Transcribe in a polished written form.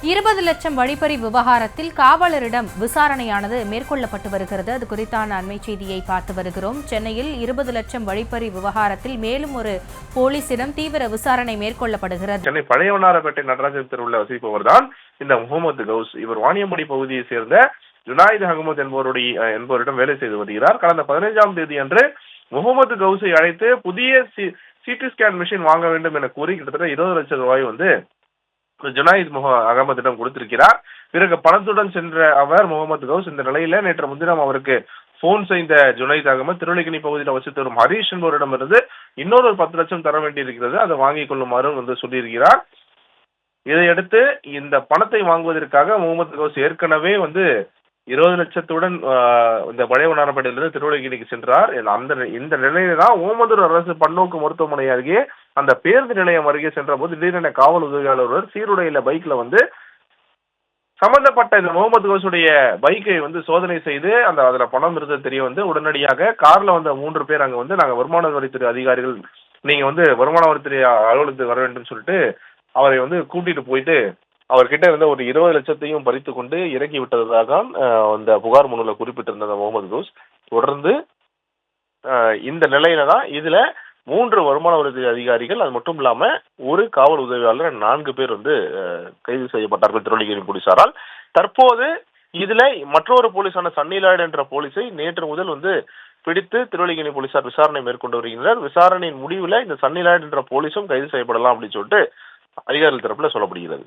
20 லட்சம் வழிப்பறி விவகாரத்தில் காவலரிடம் விசாரணையானது மேற்கொள்ளப்பட்டு வருகிறது. அது குறித்தான அண்மை செய்தியை பார்த்து வருகிறோம். சென்னையில் 20 லட்சம் வழிப்பறி விவகாரத்தில் மேலும் ஒரு போலீசிடம் தீவிர விசாரணை மேற்கொள்ளப்படுகிறது. சென்னை பழையவனாரப்பேட்டை நடராஜன் தெருவில் வசிப்பவர் தான் இந்த முகமது கவுஸ். இவர் வாணியம்படி பகுதியை சேர்ந்த ஜுனாயித் அகமது என்பவரிடம் வேலை செய்து வருகிறார். கடந்த 15ஆம் தேதி அன்று முகமது கவுஸை அழைத்து புதிய சிடி ஸ்கேன் மிஷின் வாங்க வேண்டும் என கூறி கிட்டத்தட்ட 20 லட்சம் ரூபாய் ஜுனாயித் அகமதிடம் கொடுத்திருக்கிறார். பிறகு பணத்துடன் சென்ற அவர் முகமது கவுஸ் இந்த நிலையில நேற்று முன்தினம் அவருக்கு போன் செய்த ஜுனைத் அகமது திருவள்ளிக்கேணி பகுதியில் வசித்து வரும் ஹரீஷ் என்பவரிடமிருந்து இன்னொரு 10 லட்சம் தர வேண்டியிருக்கிறது, அதை வாங்கிக் கொள்ளுமாறு சொல்லியிருக்கிறார். இதையடுத்து இந்த பணத்தை வாங்குவதற்காக முகமது கவுஸ் ஏற்கனவே 20 லட்சத்துடன் இந்த பழையவனாரப்பேட்டையிலிருந்து திருவள்ளிக்கேணிக்கு சென்றார். இந்த நிலையில தான் ஓமந்தூர் அரசு பன்னோக்கு மருத்துவமனை அருகே அந்த பேருந்து நிலையம் அருகே சென்ற போது திடீரென காவல் உதவியாளர் ஒருவர் சீருடையில பைக்ல சம்பந்தப்பட்ட இந்த முகமது கவுஸுடைய பைக்கை சோதனை செய்து அதுல பணம் இருந்தது தெரிய உடனடியாக கார்ல 3 பேர் அங்க நாங்க வருமான வரித்துறை அதிகாரிகள், நீங்க வருமான வரித்துறை அலுவலகத்துக்கு வர வேண்டும் சொல்லிட்டு அவரை கூட்டிட்டு போயிட்டு அவர்கிட்ட இருந்த ஒரு 20 லட்சத்தையும் பறித்து கொண்டு இறக்கி விட்டதாக அந்த புகார் மனுல குறிப்பிட்டிருந்த முகமது கவுஸ். தொடர்ந்து இந்த நிலையில தான் இதுல 3 வருமான வரித்துறை அதிகாரிகள், அது மட்டும் இல்லாம ஒரு காவல் உதவியாளர் 4 பேர் கைது செய்யப்பட்டார்கள் திருவள்ளிக்கேணி போலீசாரால். தற்போது இதுல மற்றொரு போலீஸான சன்னிலாய்டு என்ற போலீஸை நேற்று முதல் பிடித்து திருவள்ளிக்கேணி போலீசார் விசாரணை மேற்கொண்டு வருகின்றனர். விசாரணையின் முடிவுல இந்த சன்னிலாய்டு என்ற போலீஸும் கைது செய்யப்படலாம் அப்படின்னு சொல்லிட்டு அதிகாரிகள் தரப்புல சொல்லப்படுகிறது.